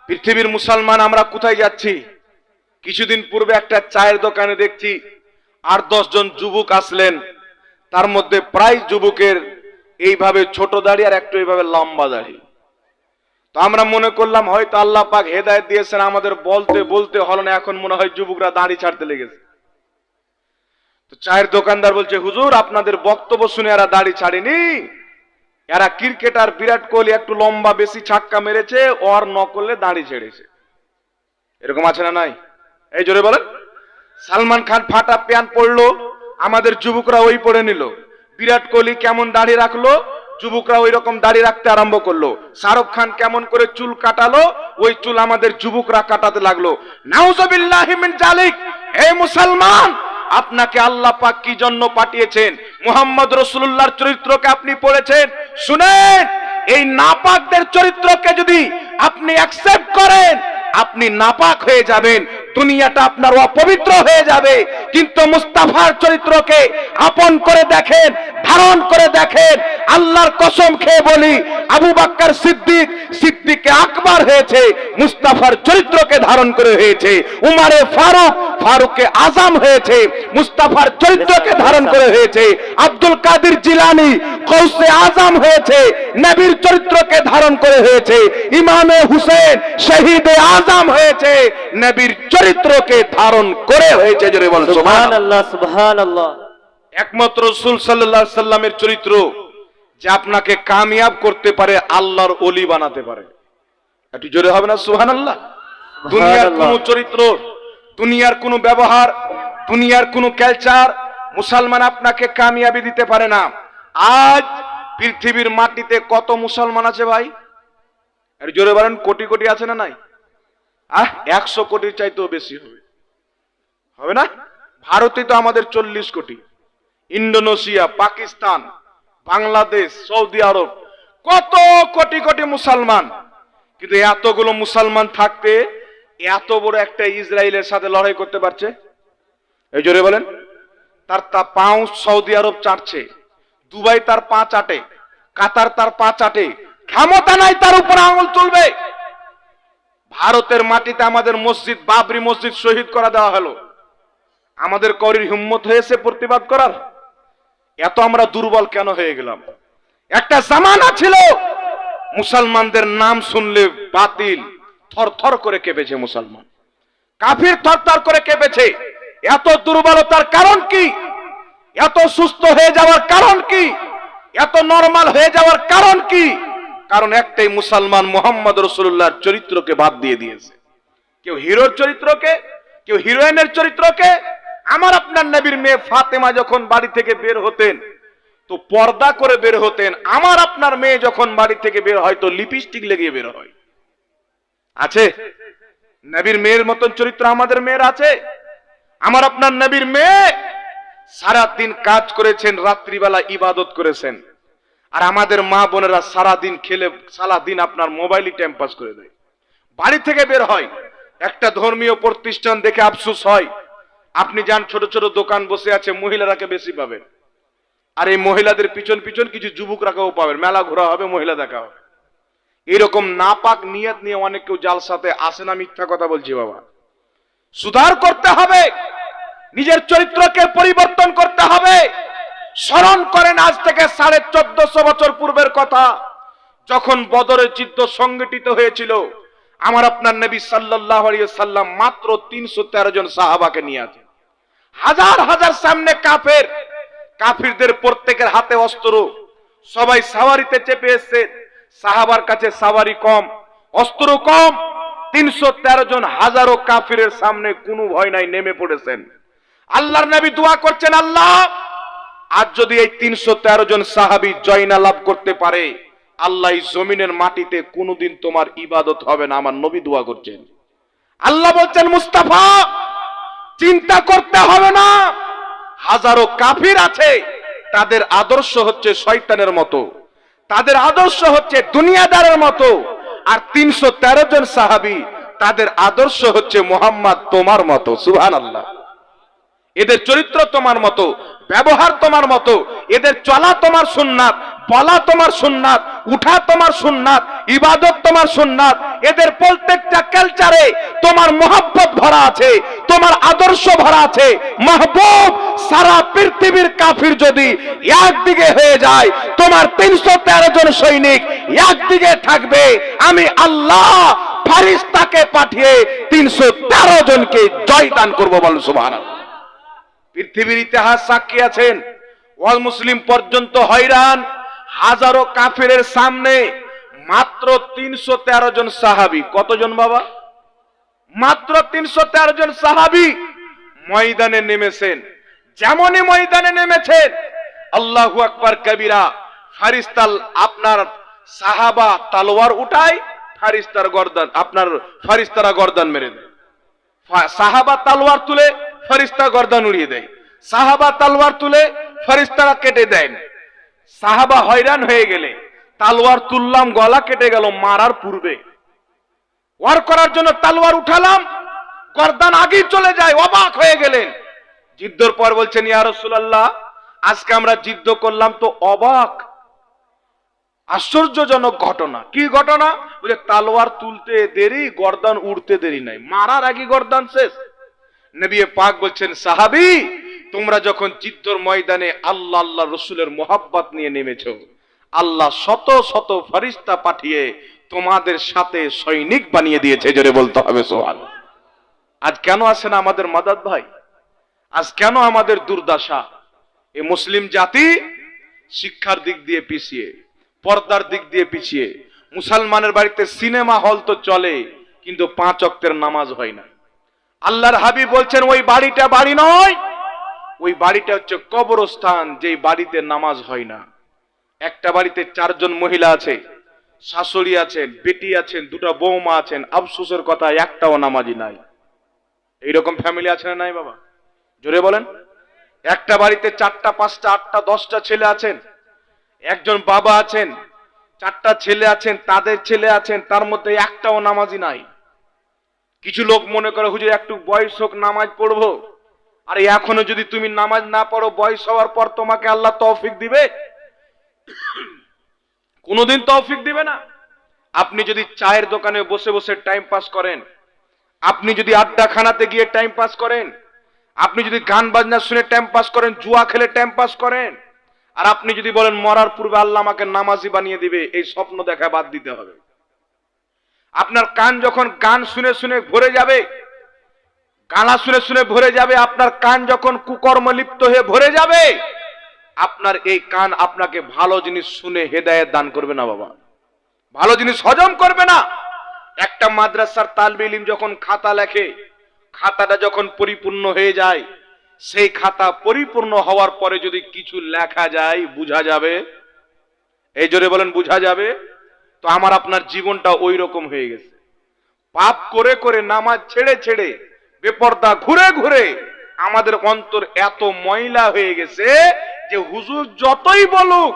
পৃথিবীর মুসলমান আমরা কোথায় যাচ্ছি? কিছুদিন পূর্বে একটা চায়ের দোকানে দেখছি 8-10 জন যুবক আসলেন, তার মধ্যে প্রায় যুবকের এইভাবে ছোট দাড়ি আর একটু এইভাবে লম্বা দাড়ি। তো আমরা মনে করলাম হয়তো আল্লাহ পাক হেদায়েত দিয়েছেন, আমাদের বলতে বলতে হলো না, এখন মনে হয় যুবকরা দাড়ি ছাড়তে লেগেছে। তো চায়ের দোকানদার বলছে, হুজুর আপনাদের বক্তব্য শুনে এরা দাড়ি ছাড়েনি, এরা ক্রিকেটার বিরাট কোহলি একটু লম্বা বেশি ছাক্কা মেরেছে, ওর নকলে দাড়ি ছেড়েছে। এরকম আছে না নাই? এই জোরে বলেন। সালমান খান ফাটা প্যান্ট পরলো, আমাদের যুবকরা ওই পরে নিল। বিরাট কোহলি কেমন দাড়ি রাখলো, যুবকরা ওই রকম দাড়ি রাখতে আরম্ভ করলো। শাহরুখ খান কেমন করে চুল কাটালো, ওই চুল আমাদের যুবকরা কাটাতে লাগলো। নাউজুবিল্লাহি মিন জালিক। হে মুসলমান, আপনাকে আল্লাহ পাক কি জন্য পাঠিয়েছেন? মুহাম্মদ রাসূলুল্লাহর চরিত্রকে আপনি পড়েছেন, শুনেন, এই নাপাকদের চরিত্রকে যদি আপনি অ্যাকসেপ্ট করেন, আপনি নাপাক হয়ে যাবেন, দুনিয়াটা আপনার অপবিত্র হয়ে যাবে। কিন্তু মুস্তাফার চরিত্রকে আপন করে দেখেন, ধারণ করে দেখেন। আল্লাহর কসম খেয়ে বলি, আবু বকর সিদ্দিক সিদ্দিকে আকবর হয়েছে মুস্তাফার চরিত্রকে ধারণ করে হয়েছে। উমারে ফারুক ফারুকে আজম হয়েছে মুস্তাফার চরিত্রকে ধারণ করে হয়েছে। আব্দুল কাদের জিলানী গৌসে আজম হয়েছে নবীর চরিত্রকে ধারণ করে হয়েছে। ইমামে হুসেন শহীদে আজম হয়েছে নবীর চরিত্রকে ধারণ করে হয়েছে। জোরে বল সুবহানাল্লাহ, সুবহানাল্লাহ। একমাত্র রাসূল সাল্লাল্লাহু আলাইহি সাল্লামের চরিত্র যে আপনাকে কামিয়াব করতে পারে, আল্লাহর ওলি বানাতে পারে। একটু জোরে হবে না সুবহানাল্লাহ? দুনিয়ার কোন চরিত্র, দুনিয়ার কোন ব্যবহার, দুনিয়ার কোন কালচার মুসলমান আপনাকে কামিয়াবি দিতে পারে না। আজ পৃথিবীর মাটিতে কত মুসলমান আছে ভাই? একটু জোরে বলেন, কোটি কোটি আছে না নাই? 100 কোটির চাইতেও বেশি হবে, হবে না? ভারতে তো আমাদের 40 কোটি, ইন্দোনেশিয়া, পাকিস্তান, বাংলাদেশ, সৌদি আরব, কত কোটি কোটি মুসলমান। কিন্তু এতগুলো মুসলমান থাকতে এত বড় একটা ইসরায়েলের সাথে লড়াই করতে পারছে? এই জোরে বলেন। তার পাও সৌদি আরব চাটছে, দুবাই তার পা চাটে, কাতার তার পা চাটে, ক্ষমতা নাই তার উপর আঙুল তুলবে। ভারতের মাটিতে আমাদের মসজিদ, বাবরি মসজিদ শহীদ করা দেওয়া হলো, আমাদের করির হিম্মত হয়েছে প্রতিবাদ করার? এত আমরা দুর্বল কেন হয়ে গেলাম? একটা জামানা ছিল মুসলমানদের নাম শুনলে বাতিল থরথর করে কেঁপেছে মুসলমান, কাফির থরথর করে কেঁপেছে। এত দুর্বলতার কারণ কি? এত সুস্থ হয়ে যাওয়ার কারণ কি? এত নরমাল হয়ে যাওয়ার কারণ কি? কারণ একটাই, মুসলমান মুহাম্মদ রাসূলুল্লাহর চরিত্রকে বাদ দিয়ে দিয়েছে। কেউ হিরোর চরিত্রকে, কেউ হিরোইনের চরিত্রকে। আমার আপনার নবীর মেয়ে ফাতেমা যখন বাড়ি থেকে বের হতেন তো পর্দা করে বের হতেন। আমার আপনার মেয়ে যখন বাড়ি থেকে বের হয় তো লিপস্টিক লাগিয়ে বের হয়। আছে নবীর মেয়ের মতন চরিত্র আমাদের মেয়ের আছে? আমার আপনার নবীর মেয়ে সারা দিন কাজ করেছেন, রাত্রিবেলা ইবাদত করেছেন। আর আমাদের মা বোনেরা সারা দিন খেলে, সারা দিন আপনার মোবাইলই টাইম পাস করে দেয়। বাড়ি থেকে বের হয়, একটা ধর্মীয় প্রতিষ্ঠান দেখে আফসোস হয়। আপনি যান, ছোট ছোট দোকান বসে আছে, মহিলারাকে বেশি পাবেন। আর এই মহিলাদের পিছন পিছন কিছু যুবকরাকেও পাবেন, মেলা ঘোরা হবে, মহিলা দেখা হবে। এরকম নাপাক নিয়ত নিয়ে অনেক কেউ জালসাতে আসে না, মিথ্যা কথা বলছি বাবা। সুধার করতে হবে, নিজের চরিত্রকে পরিবর্তন করতে হবে। স্মরণ করেন আজ থেকে 1450 বছর পূর্বের কথা, যখন বদরের যুদ্ধ সংগঠিত হয়েছিল। আমার আপনার নবী সাল্লাল্লাহু আলাইহি ওয়াসাল্লাম মাত্র 313 জন সাহাবাকে নিয়ে আছেন। হাজার হাজার সামনে কাফের, কাফিরদের প্রত্যেকের হাতে অস্ত্র, সবাই সাওয়ারিতে চেপে এসেছে। সাহাবার কাছে সাওয়ারি কম, অস্ত্র কম। 313 জন হাজারো কাফিরের সামনে কোনো ভয় নাই, নেমে পড়েছেন। আল্লাহর নবী দোয়া করছেন, আল্লাহ আজ যদি এই 313 জন সাহাবী জয় না লাভ করতে পারে, আল্লাহ এই জমিনের মাটিতে কোনোদিন তোমার ইবাদত হবে না। আমার নবী দোয়া করছেন। আল্লাহ বলছেন, মুস্তাফা চিন্তা করতে হবে না, হাজারো কাফির আছে, তাদের আদর্শ হচ্ছে শয়তানের মতো, তাদের আদর্শ হচ্ছে দুনিয়াদারের মতো। আর 313 জন সাহাবী, তাদের আদর্শ হচ্ছে মুহাম্মদ তোমার মতো। সুবহানাল্লাহ। এদের চরিত্র তোমার মতো, ব্যবহার তোমার মতো, এদের চলা তোমার সুন্নাত, বলা তোমার সুন্নাত, উঠা তোমার সুন্নাত, ইবাদত তোমার সুন্নাত। এদের প্রত্যেকটা কালচারে তোমার মোহাব্বত ভরা আছে, তোমার আদর্শ ভরা আছে। মাহবুব সারা পৃথিবীর কাফির যদি একদিকে হয়ে যায়, তোমার 313 জন সৈনিক একদিকে থাকবে, আমি আল্লাহ ফারিস্তাকে পাঠিয়ে 313 জনকে জয়দান করব। বলেন সুবহানাল্লাহ। পৃথিবীর ইতিহাস সাক্ষী আছেন, ওয়াল মুসলিম পর্যন্ত হয়রান, হাজারো কাফিরের সামনে মাত্র 313 জন সাহাবী। কতজন বাবা? মাত্র 313 জন সাহাবী ময়দানে নেমেছেন। যেমনই ময়দানে নেমেছেন, আল্লাহু আকবার কবিরা, ফারিস্তাল আপনার সাহাবা তলোয়ার উঠায়, ফারিস্তার গর্দান আপনার ফারিস্তারা গর্দান মেরে দেয়। সাহাবা তলোয়ার তুলে ফারিস্তা গর্দান উড়িয়ে দেয়, সাহাবা তলোয়ার তুলে ফারিস্তারা কেটে দেন। সাহাবা হয়রান হয়ে গেলে, তলোয়ার তুললাম গলা কেটে গেল মারার পূর্বে, ওয়ার করার জন্য তলোয়ার উঠালাম, গর্দান আগেই চলে যায়, অবাক হয়ে গেলেন। যুদ্ধের পর বলছেন, ইয়া রাসূলুল্লাহ, আজকে আমরা যুদ্ধ করলাম তো অবাক, আশ্চর্যজনক ঘটনা। কি ঘটনা? বলে তলোয়ার তুলতে দেরি, গর্দান উড়তে দেরি নাই, মারার আগে গর্দান শেষ। নবী পাক বলছেন, সাহাবী, তোমরা যখন যুদ্ধের ময়দানে আল্লাহ আল্লাহ রাসূলের মোহাব্বত নিয়ে নেমেছো, আল্লাহ শত শত ফেরেশতা পাঠিয়ে তোমাদের সাথে সৈনিক বানিয়ে দিয়েছে। জোরে বলতে হবে সুবহানাল্লাহ। আজ কেন আসে না আমাদের মাদাদ ভাই? আজ কেন আমাদের দুর্দশা? এই মুসলিম জাতি শিক্ষার দিক দিয়ে পিছিয়ে, পর্দার দিক দিয়ে পিছিয়ে। মুসলমানের বাড়িতে সিনেমা হল তো চলে, কিন্তু 5 ওয়াক্তের নামাজ হয় না। আল্লাহর হাবিব বলছেন, ওই বাড়িটা বাড়ি নয়, ওই বাড়িটা হচ্ছে কবরস্থান, যেই বাড়িতে নামাজ হয় না। একটা বাড়িতে 4 জন মহিলা আছে, শাশুড়ি আছেন, বেটি আছেন, 2টা বৌমা আছেন, আফসোসের কথা একটাও নামাজি নাই। এইরকম ফ্যামিলি আছে না নাই বাবা? জোরে বলেন। একটা বাড়িতে 4টা 5টা 8টা 10টা ছেলে আছেন, একজন বাবা আছেন, 4টা ছেলে আছেন, তাদের ছেলে আছেন, তার মধ্যে একটাও নামাজি নাই। কিছু লোক মনে করে, হুজুর একটু বয়স হোক নামাজ পড়বো। আর এখনো যদি তুমি নামাজ না পড়ো, বয়স হওয়ার পর তোমাকে আল্লাহ তৌফিক দিবে? কোনোদিন তৌফিক দিবে না। আপনি যদি চায়ের দোকানে বসে বসে টাইম পাস করেন, আপনি যদি আড্ডাখানাতে গিয়ে টাইম পাস করেন, আপনি যদি গান বাজনা শুনে টাইম পাস করেন, জুয়া খেলে টাইম পাস করেন, আর আপনি যদি বলেন মরার পূর্বে আল্লাহ আমাকে নামাজি বানিয়ে দিবে, এই স্বপ্ন দেখা বাদ দিতে হবে। আপনার কান যখন গান শুনে শুনে ভরে যাবে, গানা শুনে শুনে ভরে যাবে, আপনার কান যখন কুকর্ম লিপ্ত হয়ে ভরে যাবে, আপনার এই কান আপনাকে ভালো জিনিস শুনে হেদায়েত দান করবে না বাবা, ভালো জিনিস হজম করবে না। একটা মাদ্রাসার তালবে ইলম যখন খাতা লেখে, খাতাটা যখন পরিপূর্ণ হয়ে যায়, সেই খাতা পরিপূর্ণ হওয়ার পরে যদি কিছু লেখা যায়, বুঝা যাবে? এই জোরে বলেন, বুঝা যাবে? তো আমার আপনার জীবনটা ওই রকম হয়ে গেছে। পাপ করে করে, নামাজ ছেড়ে ছেড়ে, বেপরদা ঘুরে ঘুরে আমাদের অন্তর এত ময়লা হয়ে গেছে যে হুজুর যতই বলুক,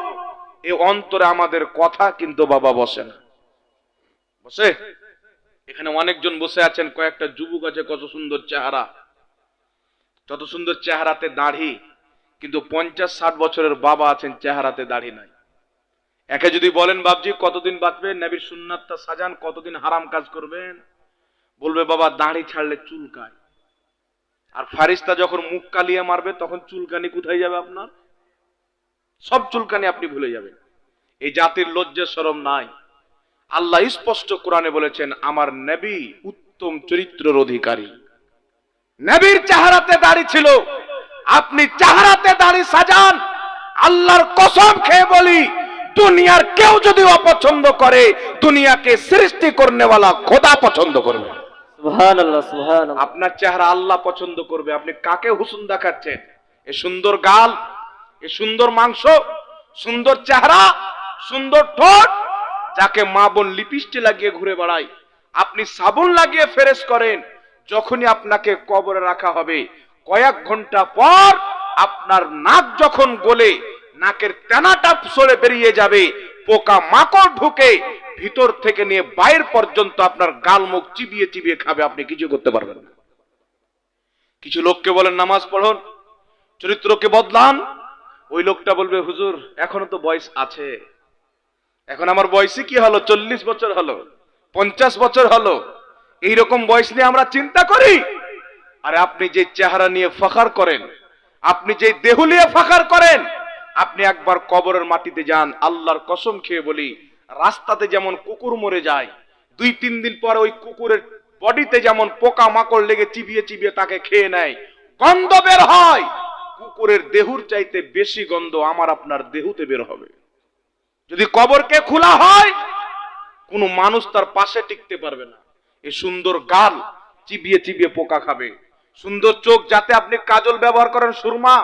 এই অন্তরে আমাদের কথা কিন্তু বাবা বসে না। বসে? এখানে অনেকজন বসে আছেন, কয়েকটা যুবক আছে, কত সুন্দর চেহারা, কত সুন্দর চেহারাতে দাড়ি, কিন্তু 50-60 বছরের বাবা আছেন, চেহারাতে দাড়ি নাই। একে যদি বলেন, বাপজি কতদিন বাঁচবেন, নবীর সুন্নাতটা সাজান, কতদিন হারাম কাজ করবেন, বলবে বাবা দাড়ি ছাড়লে চুলকায়। আর ফারিস্তা যখন মুখ কালিয়ে মারবে, তখন চুলকানি কোথায় যাবে আপনার? সব চুলকানি আপনি ভুলে যাবেন। এই জাতির লজ্জা শরম নাই। আল্লাহ স্পষ্ট কোরআনে বলেছেন, আমার নবী উত্তম চরিত্রের অধিকারী। নবীর চেহারাতে দাড়ি ছিল, আপনি চেহারাতে দাড়ি সাজান, আল্লাহর কসম খেয়ে বলি, দুনিয়ার কেউ যদি অপছন্দ করে, দুনিয়াকে সৃষ্টি করনেওয়ালা খোদা পছন্দ করবে। সুবহানাল্লাহ, সুবহানাল্লাহ। আপনার চেহারা আল্লাহ পছন্দ করবে। আপনি কাকে হুসন দেখাচ্ছেন? এ সুন্দর গাল, এ সুন্দর মাংস, সুন্দর চেহারা, সুন্দর ঠোঁট, যাকে মা বোন লিপস্টিক লাগিয়ে ঘুরে বেড়ায়, আপনি সাবুন লাগিয়ে ফ্রেশ করেন, যখনই আপনাকে কবরে রাখা হবে, কয়েক ঘন্টা পর আপনার নাক যখন গলে নাকের তেনাটা সরে বেরিয়ে যাবে, পোকা মাকড় ঢুকে ভিতর থেকে নিয়ে বাইরে পর্যন্ত আপনার গাল মুখ চিবিয়ে চিবিয়ে খাবে, আপনি কিছু করতে পারবেন না। কিছু লোককে বলেন নামাজ পড়ুন, চরিত্রকে বদলান, ওই লোকটা বলবে হুজুর এখনো তো বয়স আছে, এখন আমার বয়সই কি হলো, 40 বছর হলো, 50 বছর হলো, এইরকম বয়স নিয়ে আমরা চিন্তা করি। আরে আপনি যে চেহারা নিয়ে ফখার করেন, আপনি যে দেহ নিয়ে ফখার করেন, আপনি একবার কবরের মাটিতে যান। আল্লাহর কসম খেয়ে বলি, রাস্তাতে যেমন কুকুর মরে যায়, 2-3 দিন পর ওই কুকুরের বডিতে যেমন পোকা মাকড় লেগে চিবিয়ে চিবিয়ে তাকে খেয়ে নেয়, গন্ধ বের হয়, কুকুরের দেহুর চাইতে বেশি গন্ধ আমার আপনার দেহুতে বের হবে। যদি কবরকে খোলা হয়, কোন মানুষ তার পাশে টিকতে পারবে না। এই সুন্দর গাল চিবিয়ে চিবিয়ে পোকা খাবে, সুন্দর চোখ, যাতে আপনি কাজল ব্যবহার করেন সুরমা,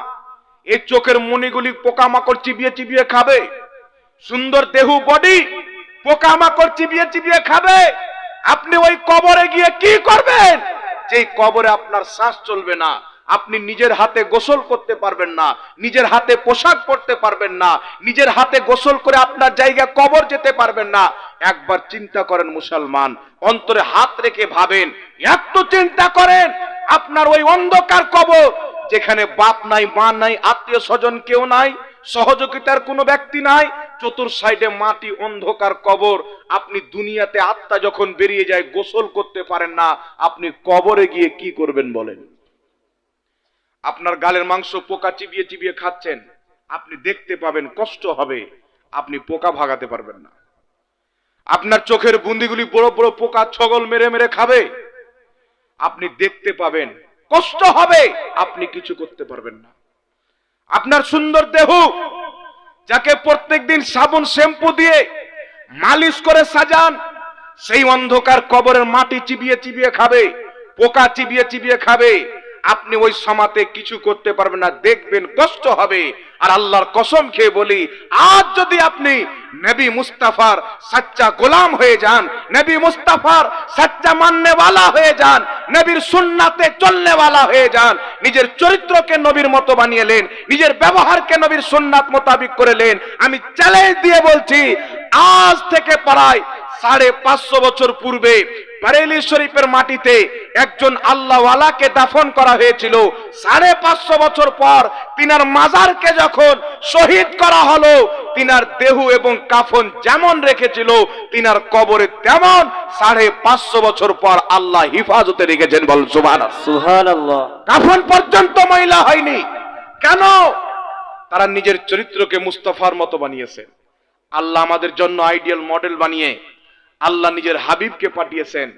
এই চোখের মণিগুলি পোকামাকড় চিবিয়ে চিবিয়ে খাবে। সুন্দর দেহ বডি পোকামাকড় চিবিয়ে চিবিয়ে খাবে। আপনি ওই কবরে গিয়ে কি করবেন? যে কবরে আপনার শ্বাস চলবে না, আপনি নিজের হাতে গোসল করতে পারবেন না, নিজের হাতে পোশাক পরতে পারবেন না, নিজের হাতে গোসল করে আপনার জায়গায় কবর যেতে পারবেন না। একবার চিন্তা করেন মুসলমান, অন্তরে হাত রেখে ভাবেন, একটু চিন্তা করেন, আপনার ওই অন্ধকার কবর, যেখানে বাপ নাই, মা নাই, আত্মীয় স্বজন কেউ নাই, সহযোগিতার কোনো ব্যক্তি নাই, চতুর সাইডে মাটি, অন্ধকার কবর, আপনি দুনিয়াতে আত্মা যখন বেরিয়ে যায় গোসল করতে পারেন না, আপনি কবরে গিয়ে কি করবেন বলেন? আপনার গালের মাংস পোকা চিবিয়ে চিবিয়ে খাচ্ছেন, আপনি দেখতে পাবেন, কষ্ট হবে, আপনি পোকা ভাগাতে পারবেন না। আপনার চোখের বুন্দিগুলি বড় বড় পোকা ছগল মেরে মেরে খাবে, আপনি দেখতে পাবেন, কষ্ট হবে, আপনি কিছু করতে পারবেন না। আপনার সুন্দর দেহ, যাকে প্রত্যেকদিন সাবুন শ্যাম্পু দিয়ে মালিশ করে সাজান, সেই অন্ধকার কবরের মাটি চিবিয়ে চিবিয়ে খাবে, পোকা চিবিয়ে চিবিয়ে খাবে, আপনি ওই সমাতে কিছু করতে পারবেন না, দেখবেন কষ্ট হবে। আর আল্লাহর কসম খেয়ে বলি, আজ যদি আপনি নবী মুস্তাফার সচ্চা গোলাম হয়ে যান, নবী মুস্তাফার সচ্চা মাননেওয়ালা হয়ে যান, নবীর সুন্নাতে চলনেওয়ালা হয়ে যান, নিজের চরিত্রকে নবীর মতো বানিয়েলেন, নিজের ব্যবহারকে নবীর সুন্নাত মোতাবিক করেলেন, আমি চ্যালেঞ্জ দিয়ে বলছি, আজ থেকে প্রায় 550 বছর পূর্বে বারেলি শরীফের মাটিতে একজন আল্লাহওয়ালাকে দাফন করা হয়েছিল। 550 বছর পর তিনার মাজারকে যখন শহীদ করা হলো, তিনার দেহ এবং কাফন যেমন রেখেছিল, তিনার কবরে তেমন 550 বছর পর আল্লাহ হিফাজতে রেখেছেন। বল সুবহানাল্লাহ। সুবহানাল্লাহ। কাফন পর্যন্ত ময়লা হয়নি। কেন? তারা নিজের চরিত্রকে মুস্তাফার মতো বানিয়েছেন। আল্লাহ আমাদের জন্য আইডিয়াল মডেল বানিয়ে আল্লাহ নিজের হাবিবকে পাঠিয়েছেন।